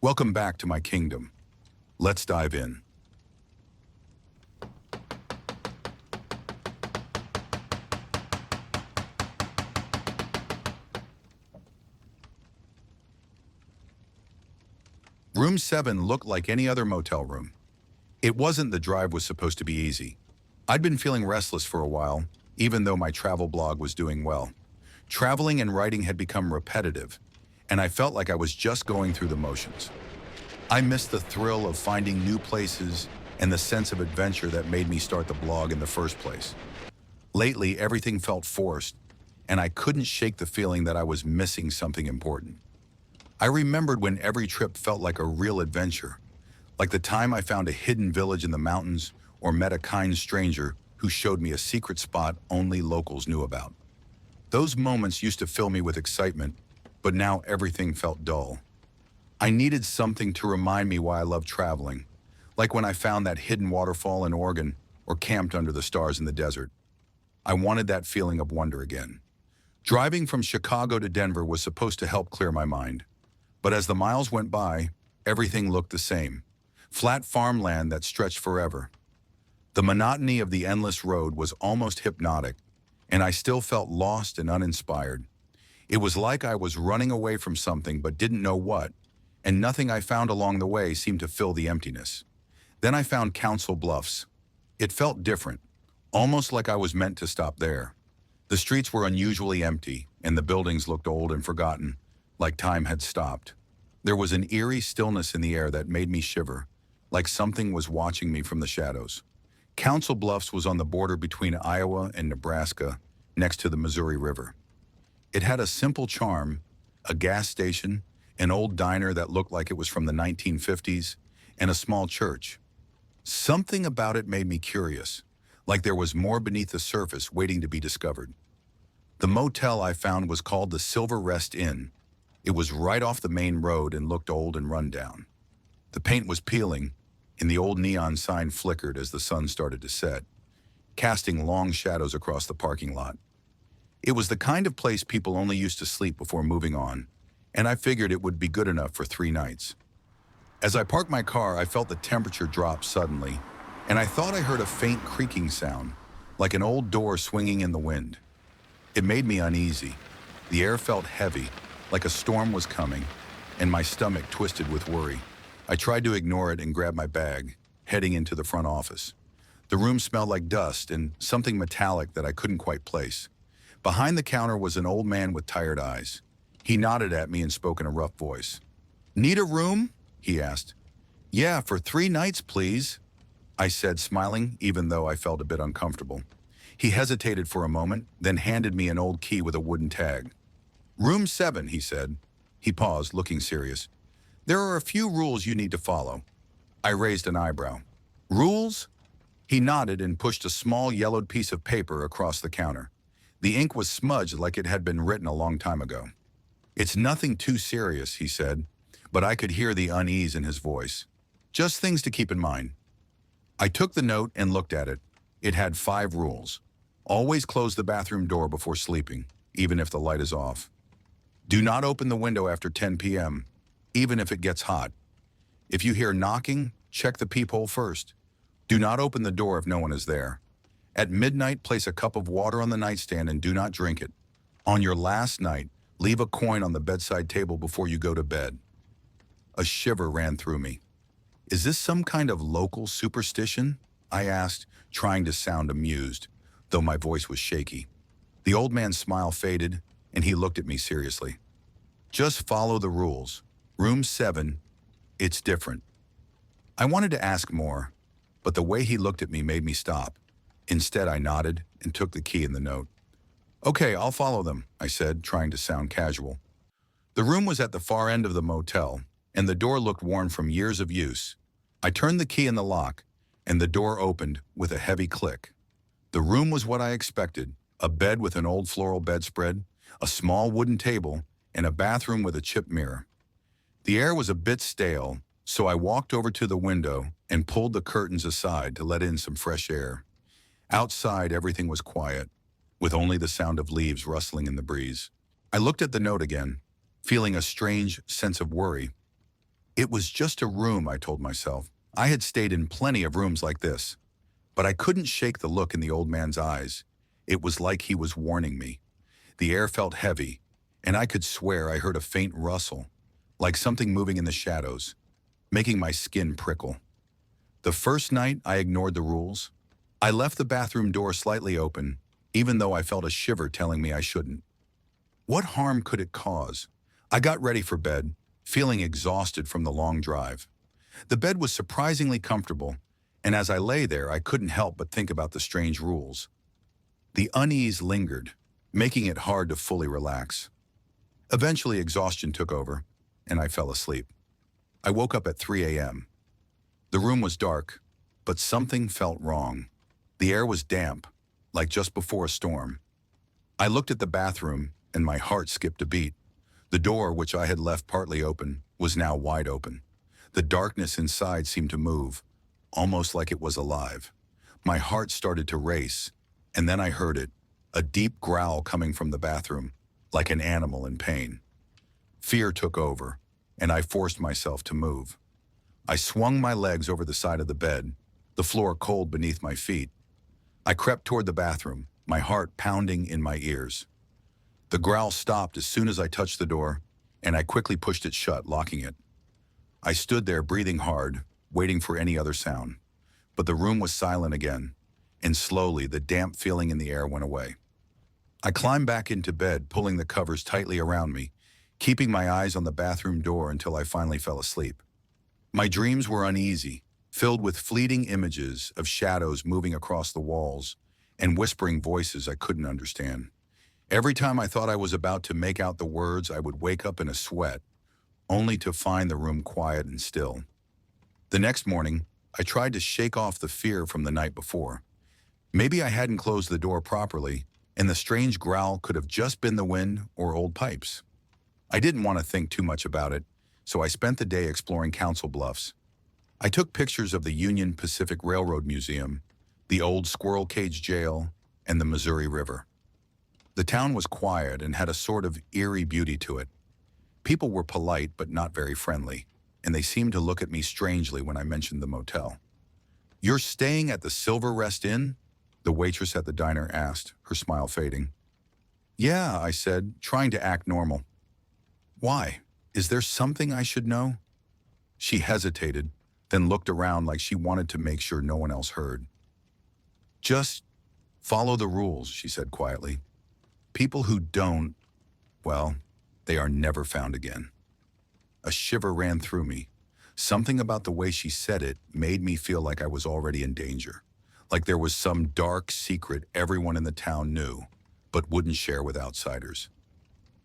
Welcome back to my kingdom. Let's dive in. Room 7 looked like any other motel room. It wasn't the drive was supposed to be easy. I'd been feeling restless for a while, even though my travel blog was doing well. Traveling and writing had become repetitive, and I felt like I was just going through the motions. I missed the thrill of finding new places and the sense of adventure that made me start the blog in the first place. Lately, everything felt forced, and I couldn't shake the feeling that I was missing something important. I remembered when every trip felt like a real adventure, like the time I found a hidden village in the mountains or met a kind stranger who showed me a secret spot only locals knew about. Those moments used to fill me with excitement, but now everything felt dull. I needed something to remind me why I love traveling, like when I found that hidden waterfall in Oregon or camped under the stars in the desert. I wanted that feeling of wonder again. Driving from Chicago to Denver was supposed to help clear my mind. But as the miles went by, everything looked the same. Flat farmland that stretched forever. The monotony of the endless road was almost hypnotic, and I still felt lost and uninspired. It was like I was running away from something but didn't know what, and nothing I found along the way seemed to fill the emptiness. Then I found Council Bluffs. It felt different, almost like I was meant to stop there. The streets were unusually empty, and the buildings looked old and forgotten, like time had stopped. There was an eerie stillness in the air that made me shiver, like something was watching me from the shadows. Council Bluffs was on the border between Iowa and Nebraska, next to the Missouri River. It had a simple charm, a gas station, an old diner that looked like it was from the 1950s, and a small church. Something about it made me curious, like there was more beneath the surface waiting to be discovered. The motel I found was called the Silver Rest Inn. It was right off the main road and looked old and run down. The paint was peeling, and the old neon sign flickered as the sun started to set, casting long shadows across the parking lot. It was the kind of place people only used to sleep before moving on, and I figured it would be good enough for 3 nights. As I parked my car, I felt the temperature drop suddenly, and I thought I heard a faint creaking sound, like an old door swinging in the wind. It made me uneasy. The air felt heavy, like a storm was coming, and my stomach twisted with worry. I tried to ignore it and grab my bag, heading into the front office. The room smelled like dust and something metallic that I couldn't quite place. Behind the counter was an old man with tired eyes. He nodded at me and spoke in a rough voice. "Need a room?" he asked. "Yeah, for 3 nights, please," I said, smiling, even though I felt a bit uncomfortable. He hesitated for a moment, then handed me an old key with a wooden tag. "Room 7, he said. He paused, looking serious. "There are a few rules you need to follow." I raised an eyebrow. "Rules?" He nodded and pushed a small yellowed piece of paper across the counter. The ink was smudged like it had been written a long time ago. "It's nothing too serious," he said, but I could hear the unease in his voice. "Just things to keep in mind." I took the note and looked at it. It had 5 rules. Always close the bathroom door before sleeping, even if the light is off. Do not open the window after 10 p.m., even if it gets hot. If you hear knocking, check the peephole first. Do not open the door if no one is there. At midnight, place a cup of water on the nightstand and do not drink it. On your last night, leave a coin on the bedside table before you go to bed. A shiver ran through me. "Is this some kind of local superstition?" I asked, trying to sound amused, though my voice was shaky. The old man's smile faded, and he looked at me seriously. "Just follow the rules. Room 7, it's different." I wanted to ask more, but the way he looked at me made me stop. Instead, I nodded and took the key and the note. "Okay, I'll follow them," I said, trying to sound casual. The room was at the far end of the motel, and the door looked worn from years of use. I turned the key in the lock, and the door opened with a heavy click. The room was what I expected, a bed with an old floral bedspread, a small wooden table, and a bathroom with a chipped mirror. The air was a bit stale, so I walked over to the window and pulled the curtains aside to let in some fresh air. Outside, everything was quiet, with only the sound of leaves rustling in the breeze. I looked at the note again, feeling a strange sense of worry. It was just a room, I told myself. I had stayed in plenty of rooms like this. But I couldn't shake the look in the old man's eyes. It was like he was warning me. The air felt heavy, and I could swear I heard a faint rustle, like something moving in the shadows, making my skin prickle. The first night, I ignored the rules. I left the bathroom door slightly open, even though I felt a shiver telling me I shouldn't. What harm could it cause? I got ready for bed, feeling exhausted from the long drive. The bed was surprisingly comfortable, and as I lay there, I couldn't help but think about the strange rules. The unease lingered, making it hard to fully relax. Eventually, exhaustion took over, and I fell asleep. I woke up at 3 a.m. The room was dark, but something felt wrong. The air was damp, like just before a storm. I looked at the bathroom, and my heart skipped a beat. The door, which I had left partly open, was now wide open. The darkness inside seemed to move, almost like it was alive. My heart started to race, and then I heard it, a deep growl coming from the bathroom, like an animal in pain. Fear took over, and I forced myself to move. I swung my legs over the side of the bed, the floor cold beneath my feet. I crept toward the bathroom, my heart pounding in my ears. The growl stopped as soon as I touched the door, and I quickly pushed it shut, locking it. I stood there breathing hard, waiting for any other sound. But the room was silent again, and slowly the damp feeling in the air went away. I climbed back into bed, pulling the covers tightly around me, keeping my eyes on the bathroom door until I finally fell asleep. My dreams were uneasy, filled with fleeting images of shadows moving across the walls and whispering voices I couldn't understand. Every time I thought I was about to make out the words, I would wake up in a sweat, only to find the room quiet and still. The next morning, I tried to shake off the fear from the night before. Maybe I hadn't closed the door properly, and the strange growl could have just been the wind or old pipes. I didn't want to think too much about it, so I spent the day exploring Council Bluffs. I took pictures of the Union Pacific Railroad Museum, the old Squirrel Cage Jail, and the Missouri River. The town was quiet and had a sort of eerie beauty to it. People were polite but not very friendly, and they seemed to look at me strangely when I mentioned the motel. "You're staying at the Silver Rest Inn?" the waitress at the diner asked, her smile fading. "Yeah," I said, trying to act normal. "Why? Is there something I should know?" She hesitated, then looked around like she wanted to make sure no one else heard. "Just follow the rules," she said quietly. "People who don't, well, they are never found again." A shiver ran through me. Something about the way she said it made me feel like I was already in danger, like there was some dark secret everyone in the town knew, but wouldn't share with outsiders.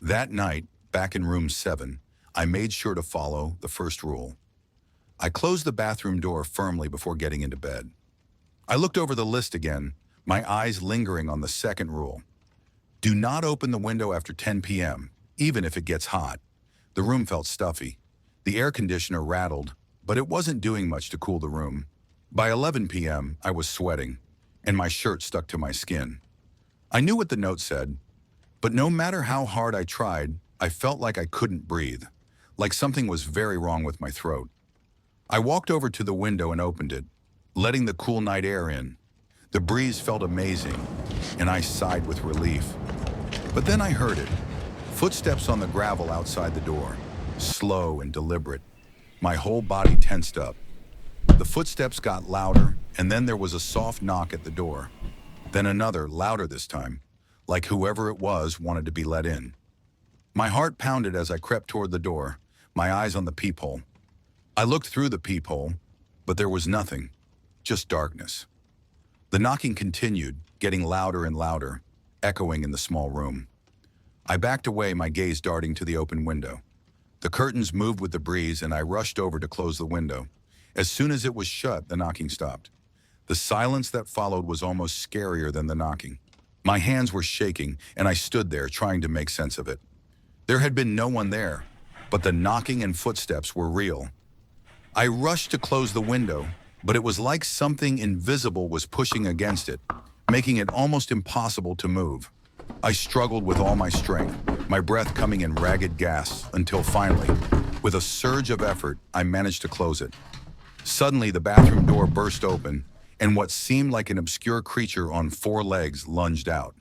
That night, back in room 7, I made sure to follow the first rule. I closed the bathroom door firmly before getting into bed. I looked over the list again, my eyes lingering on the second rule. Do not open the window after 10 p.m., even if it gets hot. The room felt stuffy. The air conditioner rattled, but it wasn't doing much to cool the room. By 11 p.m., I was sweating, and my shirt stuck to my skin. I knew what the note said, but no matter how hard I tried, I felt like I couldn't breathe, like something was very wrong with my throat. I walked over to the window and opened it, letting the cool night air in. The breeze felt amazing, and I sighed with relief. But then I heard it. Footsteps on the gravel outside the door, slow and deliberate. My whole body tensed up. The footsteps got louder, and then there was a soft knock at the door. Then another, louder this time, like whoever it was wanted to be let in. My heart pounded as I crept toward the door, my eyes on the peephole. I looked through the peephole, but there was nothing, just darkness. The knocking continued, getting louder and louder, echoing in the small room. I backed away, my gaze darting to the open window. The curtains moved with the breeze, and I rushed over to close the window. As soon as it was shut, the knocking stopped. The silence that followed was almost scarier than the knocking. My hands were shaking, and I stood there trying to make sense of it. There had been no one there, but the knocking and footsteps were real. I rushed to close the window, but it was like something invisible was pushing against it, making it almost impossible to move. I struggled with all my strength, my breath coming in ragged gasps, until finally, With a surge of effort, I managed to close it. Suddenly, the bathroom door burst open, and what seemed like an obscure creature on four legs lunged out.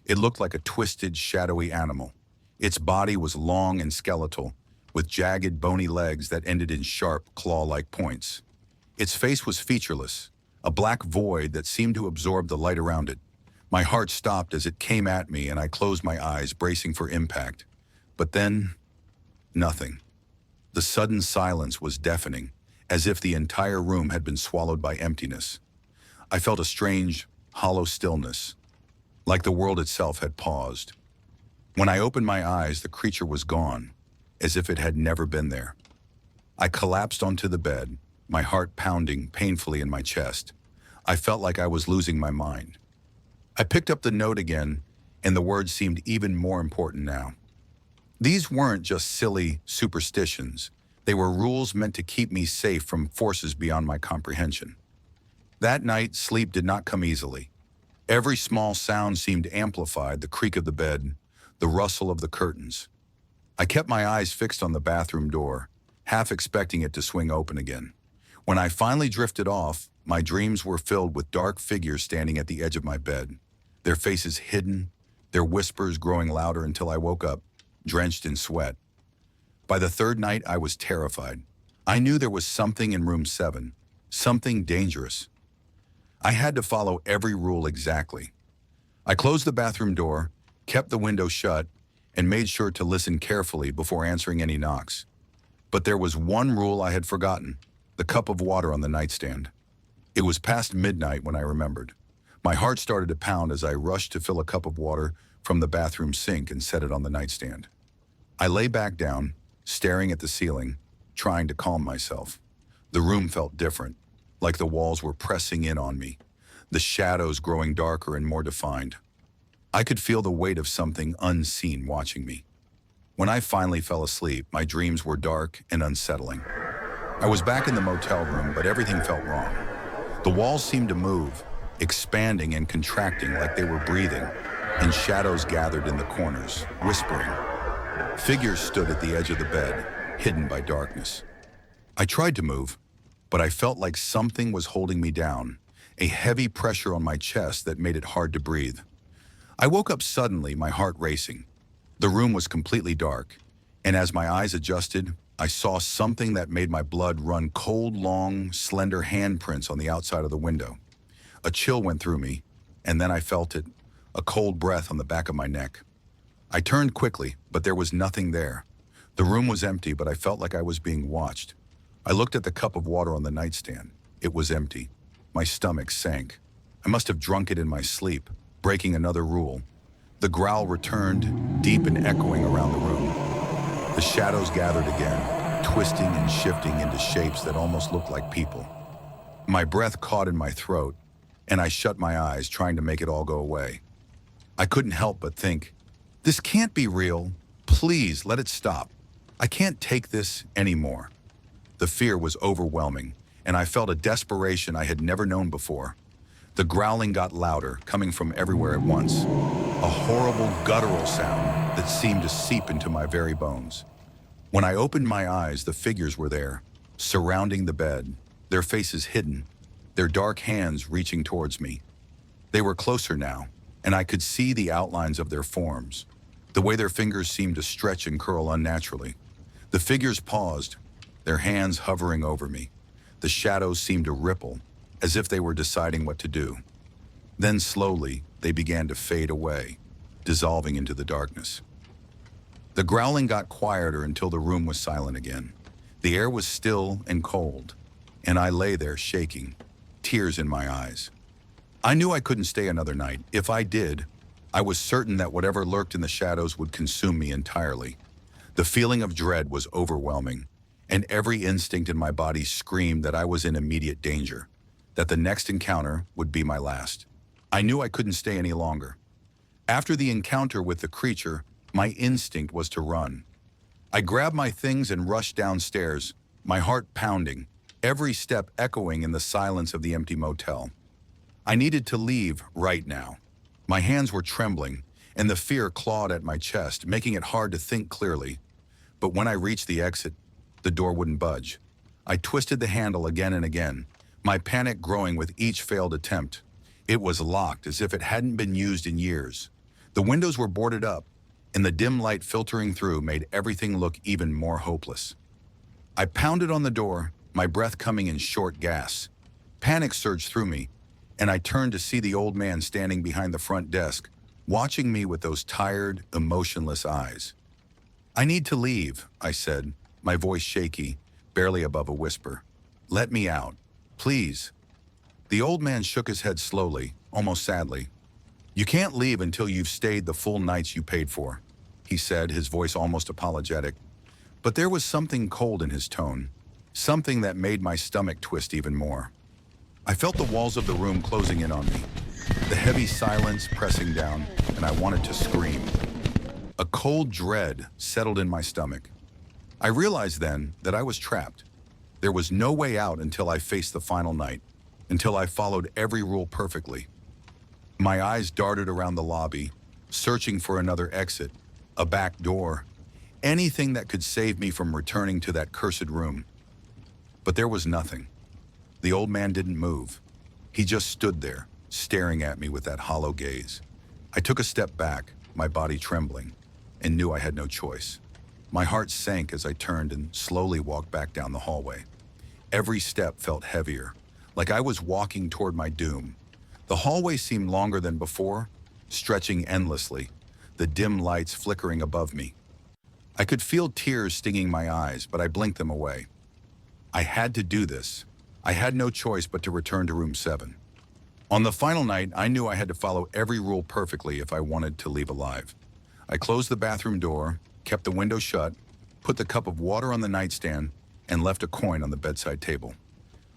It looked like a twisted, shadowy animal. Its body was long and skeletal, with jagged, bony legs that ended in sharp, claw-like points. Its face was featureless, a black void that seemed to absorb the light around it. My heart stopped as it came at me, and I closed my eyes, bracing for impact. But then, nothing. The sudden silence was deafening, as if the entire room had been swallowed by emptiness. I felt a strange, hollow stillness, like the world itself had paused. When I opened my eyes, the creature was gone, as if it had never been there. I collapsed onto the bed, my heart pounding painfully in my chest. I felt like I was losing my mind. I picked up the note again, and the words seemed even more important now. These weren't just silly superstitions. They were rules meant to keep me safe from forces beyond my comprehension. That night, sleep did not come easily. Every small sound seemed amplified: the creak of the bed, the rustle of the curtains. I kept my eyes fixed on the bathroom door, half expecting it to swing open again. When I finally drifted off, my dreams were filled with dark figures standing at the edge of my bed, their faces hidden, their whispers growing louder until I woke up, drenched in sweat. By the third night, I was terrified. I knew there was something in room 7, something dangerous. I had to follow every rule exactly. I closed the bathroom door, kept the window shut, and made sure to listen carefully before answering any knocks. But there was one rule I had forgotten: the cup of water on the nightstand. It was past midnight when I remembered. My heart started to pound as I rushed to fill a cup of water from the bathroom sink and set it on the nightstand. I lay back down, staring at the ceiling, trying to calm myself. The room felt different, like the walls were pressing in on me, the shadows growing darker and more defined. I could feel the weight of something unseen watching me. When I finally fell asleep, my dreams were dark and unsettling. I was back in the motel room, but everything felt wrong. The walls seemed to move, expanding and contracting like they were breathing, and shadows gathered in the corners, whispering. Figures stood at the edge of the bed, hidden by darkness. I tried to move, but I felt like something was holding me down, a heavy pressure on my chest that made it hard to breathe. I woke up suddenly, my heart racing. The room was completely dark, and as my eyes adjusted, I saw something that made my blood run cold, long, slender handprints on the outside of the window. A chill went through me, and then I felt it, a cold breath on the back of my neck. I turned quickly, but there was nothing there. The room was empty, but I felt like I was being watched. I looked at the cup of water on the nightstand. It was empty. My stomach sank. I must have drunk it in my sleep, breaking another rule. The growl returned, deep and echoing around the room. The shadows gathered again, twisting and shifting into shapes that almost looked like people. My breath caught in my throat, and I shut my eyes, trying to make it all go away. I couldn't help but think, this can't be real. Please let it stop. I can't take this anymore. The fear was overwhelming, and I felt a desperation I had never known before. The growling got louder, coming from everywhere at once. A horrible guttural sound that seemed to seep into my very bones. When I opened my eyes, the figures were there, surrounding the bed, their faces hidden, their dark hands reaching towards me. They were closer now, and I could see the outlines of their forms, the way their fingers seemed to stretch and curl unnaturally. The figures paused, their hands hovering over me. The shadows seemed to ripple, as if they were deciding what to do. Then slowly, they began to fade away, dissolving into the darkness. The growling got quieter until the room was silent again. The air was still and cold, and I lay there shaking, tears in my eyes. I knew I couldn't stay another night. If I did, I was certain that whatever lurked in the shadows would consume me entirely. The feeling of dread was overwhelming, and every instinct in my body screamed that I was in immediate danger, that the next encounter would be my last. I knew I couldn't stay any longer. After the encounter with the creature, my instinct was to run. I grabbed my things and rushed downstairs, my heart pounding, every step echoing in the silence of the empty motel. I needed to leave right now. My hands were trembling, and the fear clawed at my chest, making it hard to think clearly. But when I reached the exit, The door wouldn't budge. I twisted the handle again and again, my panic growing with each failed attempt. It was locked as if it hadn't been used in years. The windows were boarded up, and the dim light filtering through made everything look even more hopeless. I pounded on the door, my breath coming in short gasps. Panic surged through me, and I turned to see the old man standing behind the front desk, watching me with those tired, emotionless eyes. "I need to leave," I said, my voice shaky, barely above a whisper. "Let me out, please." The old man shook his head slowly, almost sadly. "You can't leave until you've stayed the full nights you paid for," he said, his voice almost apologetic. But there was something cold in his tone, something that made my stomach twist even more. I felt the walls of the room closing in on me, the heavy silence pressing down, and I wanted to scream. A cold dread settled in my stomach. I realized then that I was trapped. There was no way out until I faced the final night, until I followed every rule perfectly. My eyes darted around the lobby, searching for another exit, a back door, anything that could save me from returning to that cursed room. But there was nothing. The old man didn't move. He just stood there, staring at me with that hollow gaze. I took a step back, my body trembling, and knew I had no choice. My heart sank as I turned and slowly walked back down the hallway. Every step felt heavier, like I was walking toward my doom. The hallway seemed longer than before, stretching endlessly, the dim lights flickering above me. I could feel tears stinging my eyes, but I blinked them away. I had to do this. I had no choice but to return to room 7. On the final night, I knew I had to follow every rule perfectly if I wanted to leave alive. I closed the bathroom door, kept the window shut, put the cup of water on the nightstand, and left a coin on the bedside table.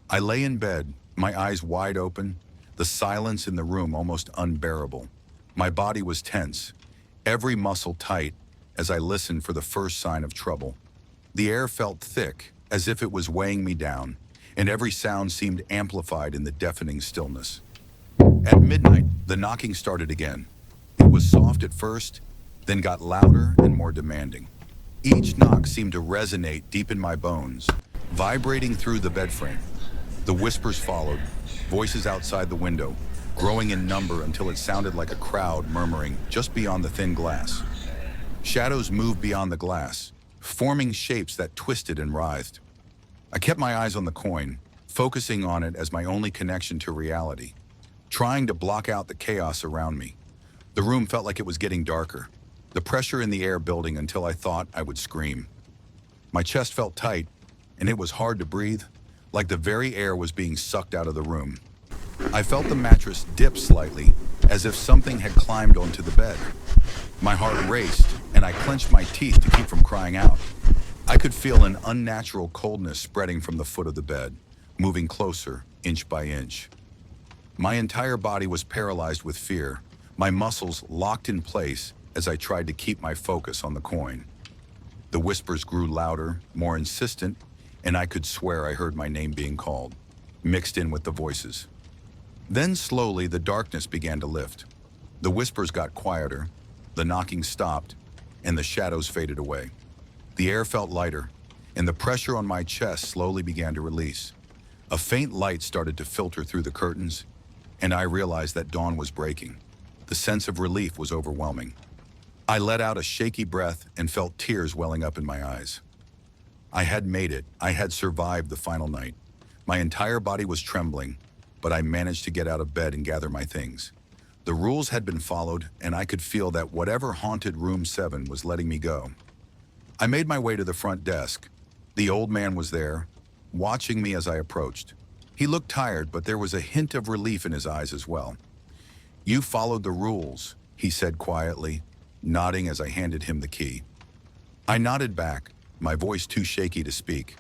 I lay in bed, my eyes wide open, the silence in the room almost unbearable. My body was tense, every muscle tight as I listened for the first sign of trouble. The air felt thick, as if it was weighing me down, and every sound seemed amplified in the deafening stillness. At midnight, the knocking started again. It was soft at first, then got louder and more demanding. Each knock seemed to resonate deep in my bones, vibrating through the bed frame. The whispers followed, voices outside the window, growing in number until it sounded like a crowd murmuring just beyond the thin glass. Shadows moved beyond the glass, forming shapes that twisted and writhed. I kept my eyes on the coin, focusing on it as my only connection to reality, trying to block out the chaos around me. The room felt like it was getting darker, the pressure in the air building until I thought I would scream. My chest felt tight, and it was hard to breathe, like the very air was being sucked out of the room. I felt the mattress dip slightly, as if something had climbed onto the bed. My heart raced, and I clenched my teeth to keep from crying out. I could feel an unnatural coldness spreading from the foot of the bed, moving closer, inch by inch. My entire body was paralyzed with fear, my muscles locked in place as I tried to keep my focus on the coin. The whispers grew louder, more insistent, and I could swear I heard my name being called, mixed in with the voices. Then slowly the darkness began to lift. The whispers got quieter, the knocking stopped, and the shadows faded away. The air felt lighter, and the pressure on my chest slowly began to release. A faint light started to filter through the curtains, and I realized that dawn was breaking. The sense of relief was overwhelming. I let out a shaky breath and felt tears welling up in my eyes. I had made it. I had survived the final night. My entire body was trembling, but I managed to get out of bed and gather my things. The rules had been followed, and I could feel that whatever haunted room 7 was letting me go. I made my way to the front desk. The old man was there, watching me as I approached. He looked tired, but there was a hint of relief in his eyes as well. "You followed the rules," he said quietly, nodding as I handed him the key. I nodded back, my voice too shaky to speak.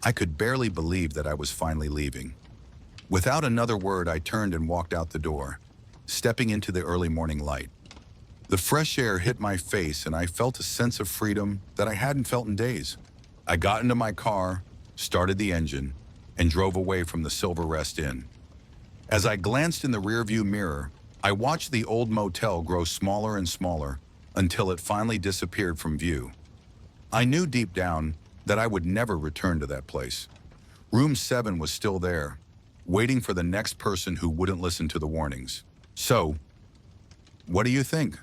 I could barely believe that I was finally leaving. Without another word, I turned and walked out the door, stepping into the early morning light. The fresh air hit my face, and I felt a sense of freedom that I hadn't felt in days. I got into my car, started the engine, and drove away from the Silver Rest Inn. As I glanced in the rearview mirror, I watched the old motel grow smaller and smaller until it finally disappeared from view. I knew deep down that I would never return to that place. Room 7 was still there, waiting for the next person who wouldn't listen to the warnings. So, what do you think?